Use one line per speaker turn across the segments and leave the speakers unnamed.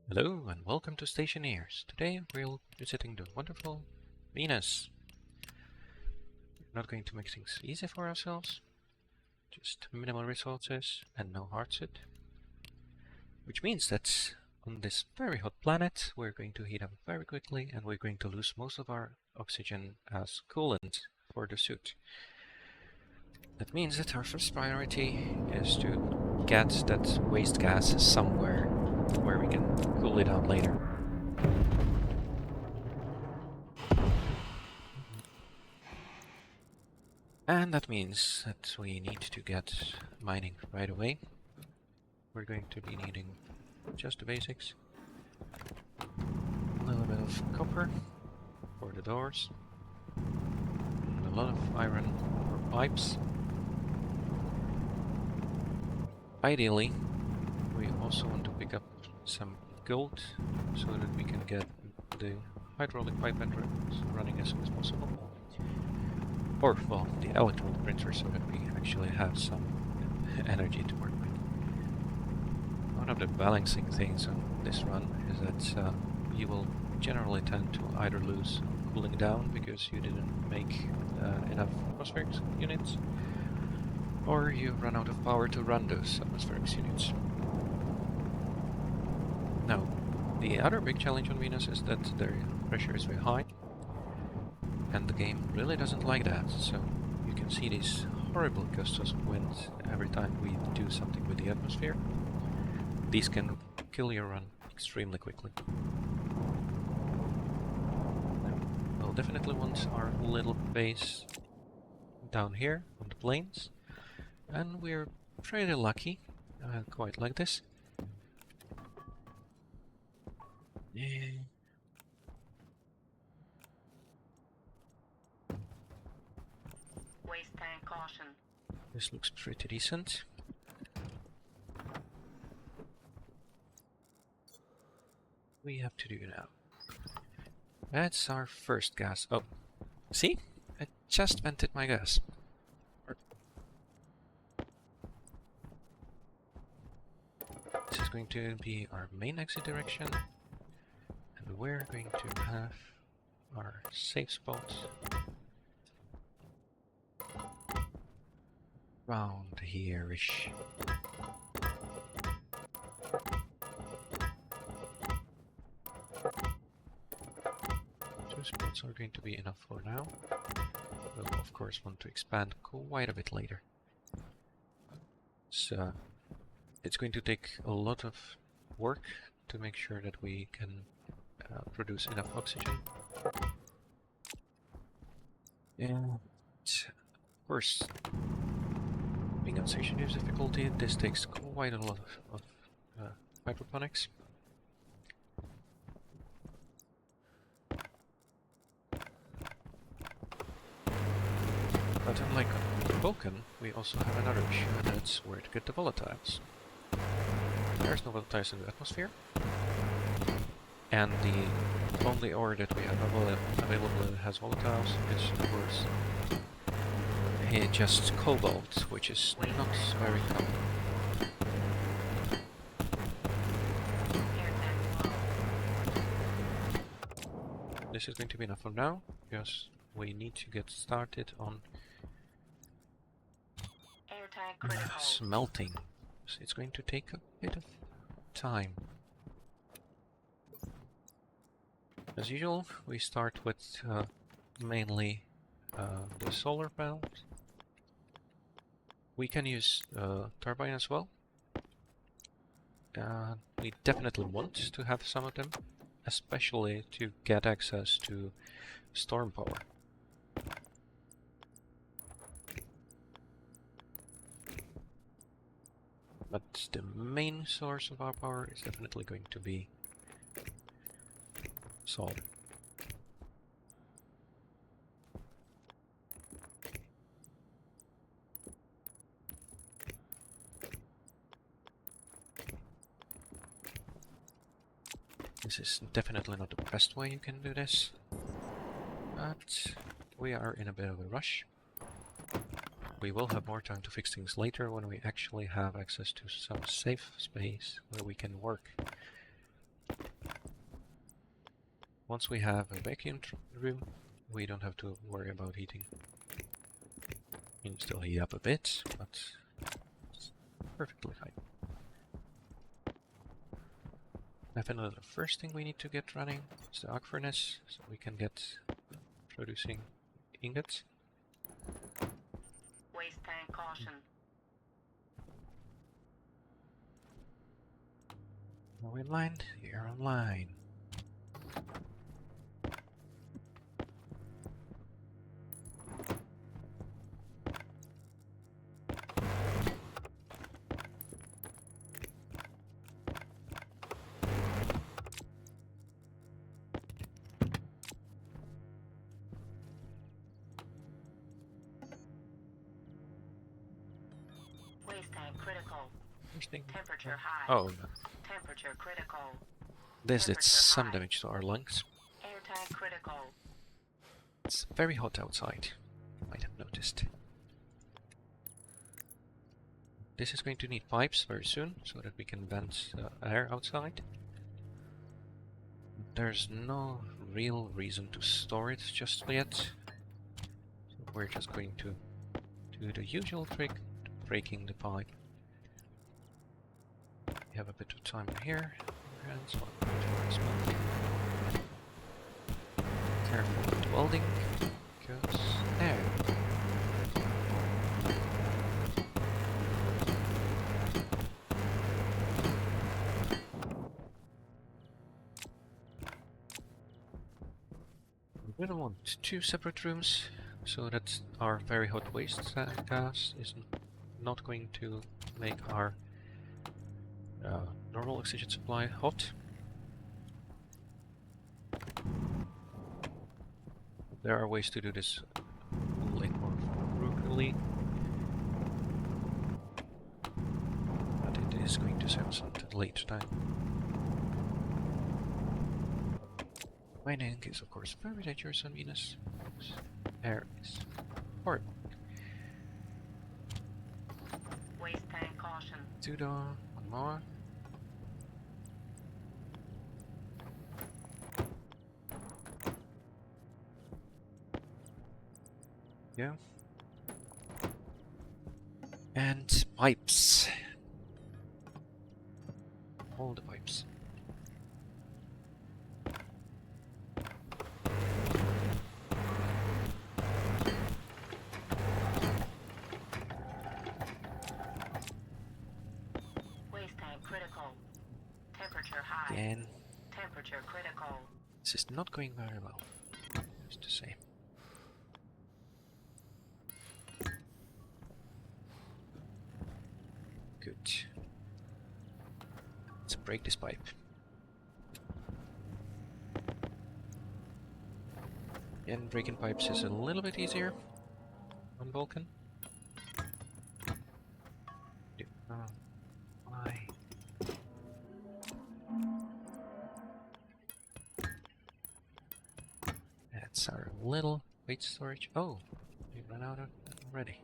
Hello and welcome to Stationeers. Today we'll be visiting the wonderful Venus. We're not going to make things easy for ourselves, just minimal resources and no hard suit. Which means that on this very hot planet we're going to heat up very quickly and we're going to lose most of our oxygen as coolant for the suit. That means that our first priority is to get that waste gas somewhere where we can cool it down later. And that means that we need to get mining right away. We're going to be needing just the basics. A little bit of copper for the doors. And a lot of iron for pipes. Ideally, we also want to pick up some gold so that we can get the hydraulic pipe engines running as soon as possible. Or, well, the electronic printer so that we actually have some energy to work with. One of the balancing things on this run is that you will generally tend to either lose cooling down because you didn't make enough atmospheric units, or you run out of power to run those atmospheric units. Now, the other big challenge on Venus is that the pressure is very high, and the game really doesn't like that, so you can see these horrible gusts of wind every time we do something with the atmosphere. These can kill your run extremely quickly. Now, we'll definitely want our little base down here on the plains, and we're pretty lucky, quite like this. Yeah.
Waste tank caution.
This looks pretty decent. We have to do now. That's our first gas. Oh, see? I just vented my gas. This is going to be our main exit direction, and we're going to have our safe spots around here-ish. Two spots are going to be enough for now. We'll of course want to expand quite a bit later. So it's going to take a lot of work to make sure that we can produce enough oxygen. And of course, being on Stationeers difficulty, this takes quite a lot of hydroponics. But unlike on Vulcan, we also have another issue, and that's where to get the volatiles. There's no volatiles in the atmosphere, and the only ore that we have available that has volatiles is, of course, just cobalt, which is not very common. This is going to be enough for now, because we need to get started on smelting. So it's going to take a bit of time. As usual, we start with mainly the solar panels. We can use turbine as well. We definitely want to have some of them, especially to get access to storm power. But the main source of our power is definitely going to be solar. This is definitely not the best way you can do this, but we are in a bit of a rush. We will have more time to fix things later when we actually have access to some safe space where we can work. Once we have a vacuum room, we don't have to worry about heating. You can still heat up a bit, but it's perfectly fine. Definitely the first thing we need to get running is the arc furnace, so we can get producing ingots.
Waste tank caution.
Are we online? You're online.
Waste tank critical. Temperature high.
Oh, no.
Temperature critical.
This did some
high.
damage to our lungs.
Air tank critical.
It's very hot outside, you might have noticed. This is going to need pipes very soon, so that we can vent air outside. There's no real reason to store it just yet. So we're just going to do the usual trick, breaking the pipe. We have a bit of time here. Hands on. Careful with welding, because there. We don't want two separate rooms, so that our very hot waste gas is not going to make our normal oxygen supply hot. There are ways to do this a little more brutally, but it is going to save us at a later time. Mining is of course very dangerous on Venus. Air is horrible.
Waste tank caution.
One more. Yeah. And pipes. All the pipes.
Waste tank critical. Temperature high.
Again.
Temperature critical.
This is not going very well, just to say. Good. Let's break this pipe. And breaking pipes is a little bit easier on Vulcan. Why? That's our little weight storage. Oh, we ran out of already.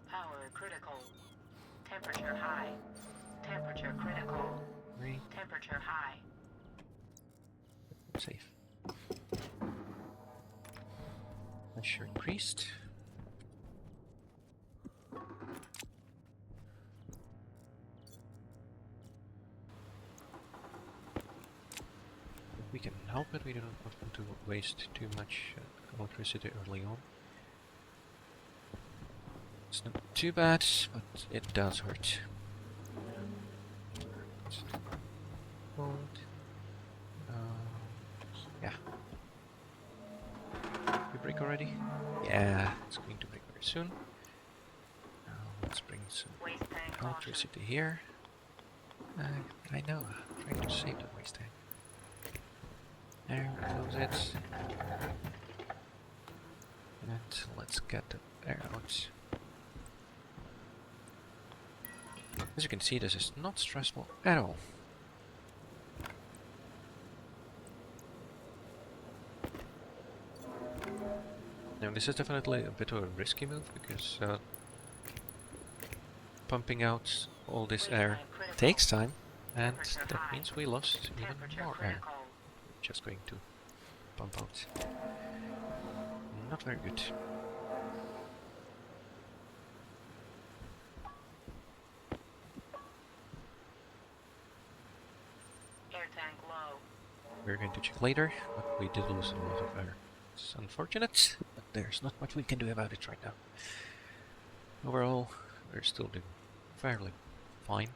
Power critical. Temperature high. Temperature critical.
Great.
Temperature high.
Safe. Pressure increased. If we can help it, we don't want to waste too much electricity early on. It's not too bad, but it does hurt. Hold. Yeah. You break already? Yeah, it's going to break very soon. Now let's bring some
Waste tank caution.
electricity here. I know, I'm trying to save that waste tank. There, close it. And let's get the air out. As you can see, this is not stressful at all. Now this is definitely a bit of a risky move because pumping out all this air takes time, and that means we lost even more air. just going to pump out. Not very good.
Air tank low.
We're going to check later, but we did lose a lot of air. It's unfortunate, but there's not much we can do about it right now. Overall, we're still doing fairly fine.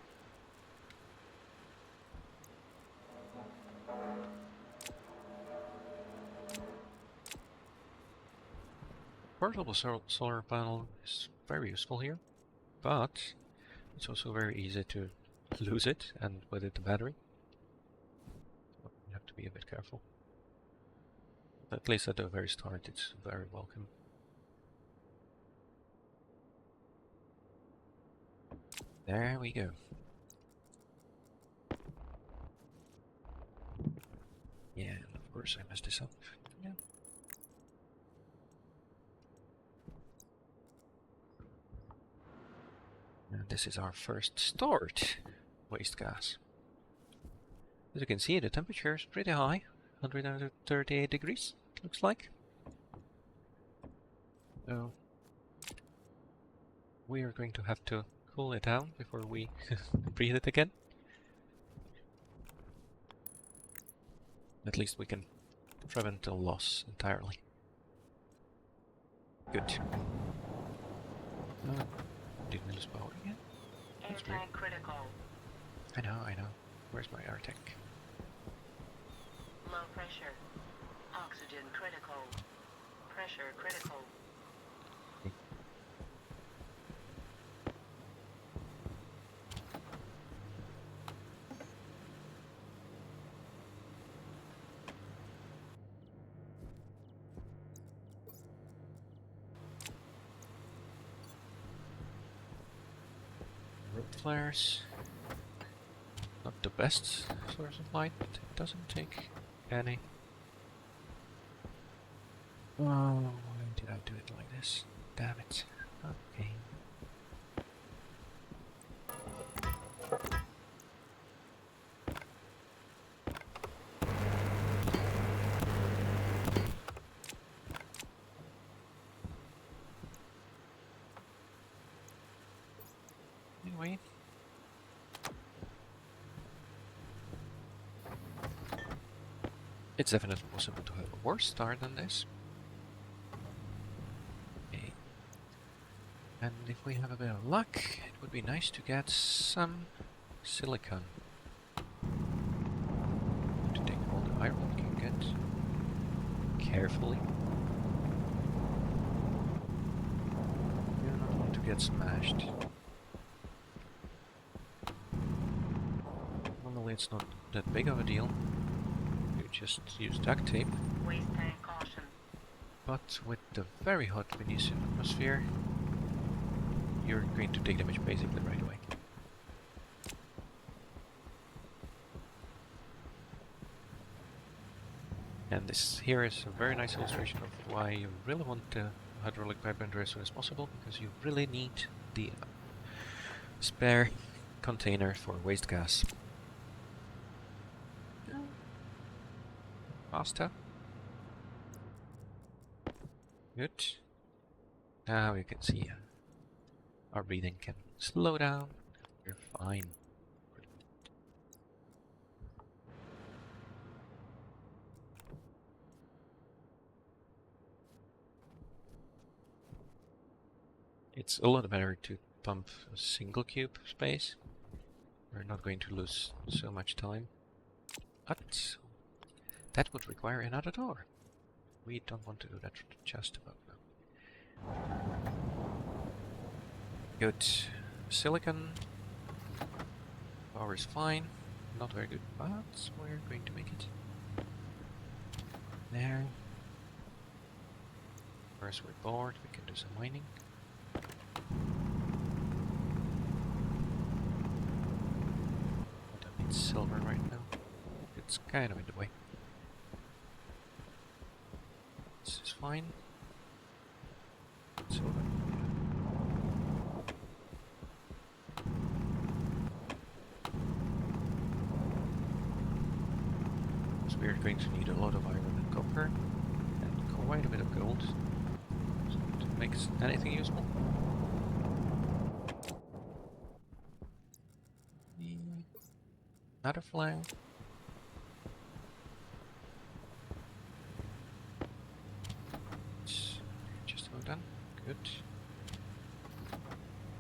Portable solar panel is very useful here, but it's also very easy to lose it, and with it the battery. So you have to be a bit careful. At least at the very start it's very welcome. There we go. Yeah, and of course I messed this up. Yeah. And this is our first stored waste gas. As you can see, the temperature is pretty high, 138 degrees, looks like. So we are going to have to cool it down before we breathe it again. At least we can prevent the loss entirely. Good. Didn't lose power again?
Air
That's weird.
tank critical.
I know. Where's my air tank?
Low pressure. Oxygen critical. Pressure critical.
Road flares. Not the best source of light, but it doesn't take any. Oh, why did I do it like this? Damn it. Okay. Anyway. It's definitely possible to have a worse start than this. Okay. And if we have a bit of luck, it would be nice to get some silicon. To take all the iron we can get carefully. We do not want to get smashed. Normally it's not that big of a deal. You just use duct tape.
Waste tank caution.
But with the very hot Venetian atmosphere, you're going to take damage basically right away. And this here is a very nice illustration of why you really want the hydraulic pipe bender as soon as possible, because you really need the spare container for waste gas. Pasta. Good. Now you can see our breathing can slow down. We're fine. It's a lot better to pump a single cube space. We're not going to lose so much time. But that would require another door. We don't want to do that just about now. Good. Silicon. Power is fine. Not very good, but we're going to make it. There. First we're bored, we can do some mining. I don't need silver right now. It's kind of in the way. This is fine. Silver. because we are going to need a lot of iron and copper, and quite a bit of gold. So to make anything useful. Another flag. Just about done. Good.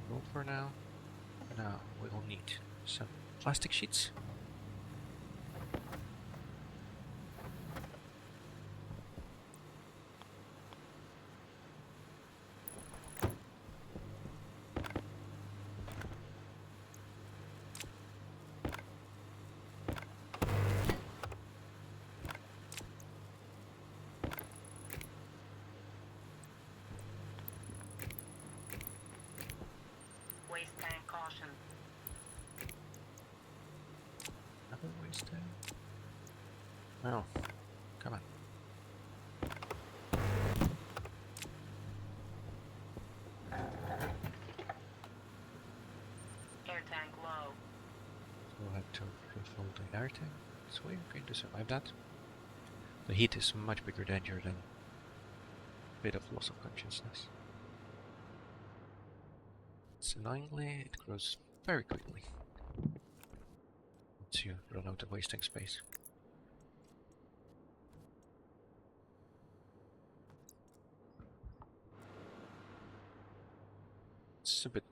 Gold for now. Now we'll need some plastic sheets.
Waste tank caution.
Another waste tank. Well, come on.
Air tank low.
We'll have to refill the air tank. So we're going to survive that. The heat is a much bigger danger than a bit of loss of consciousness. So annoyingly, it grows very quickly once you run out of wasting space. It's a bit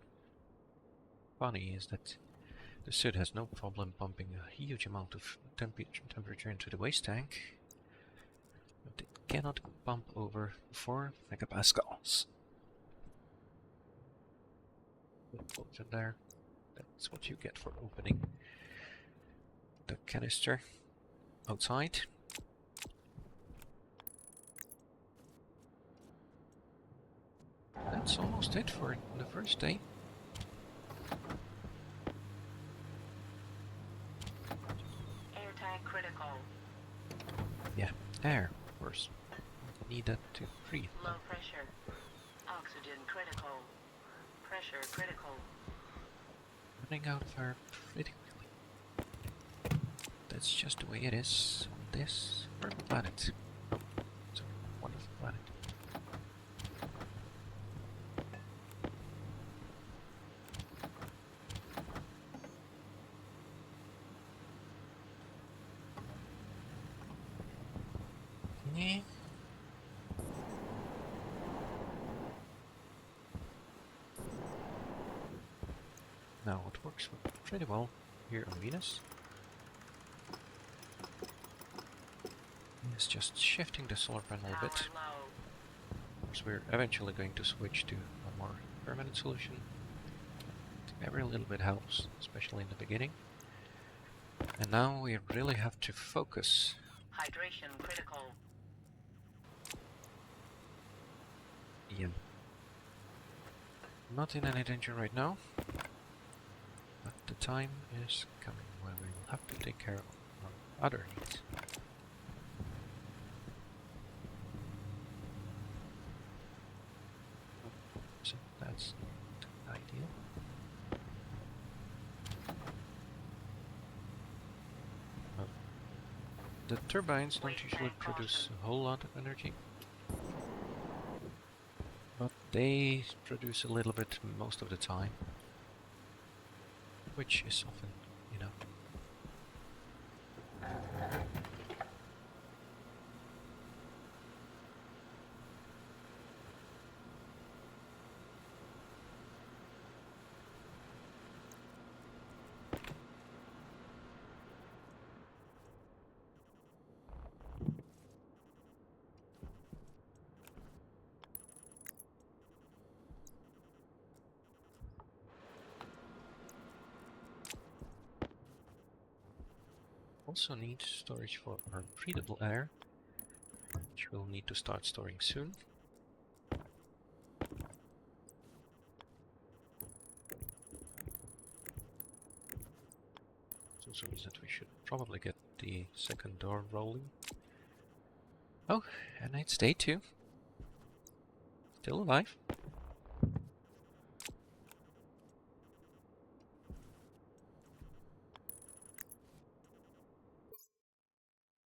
funny is that the suit has no problem pumping a huge amount of temperature into the waste tank, but it cannot pump over 4 megapascals. Put it there. That's what you get for opening the canister outside. That's almost it for the first day.
Air tank critical.
Yeah, air, of course. Need that to breathe.
Low pressure. Oxygen critical. Pressure critical.
Running out of air pretty quickly. That's just the way it is on this purple planet. Oh, it's a wonderful planet. Yeah. Now it works pretty well here on Venus. It's just shifting the solar panel a bit.
Power low.
Of course, we're eventually going to switch to a more permanent solution. Every little bit helps, especially in the beginning. And now we really have to focus.
Hydration critical.
Yeah. Not in any danger right now, but the time is coming where we will have to take care of our other needs. So that's not ideal. The turbines don't usually produce a whole lot of energy, but they produce a little bit most of the time, which is often enough. Also need storage for our breathable air, which we'll need to start storing soon. So also means that we should probably get the second door rolling. Oh, and it's day 2. Still alive.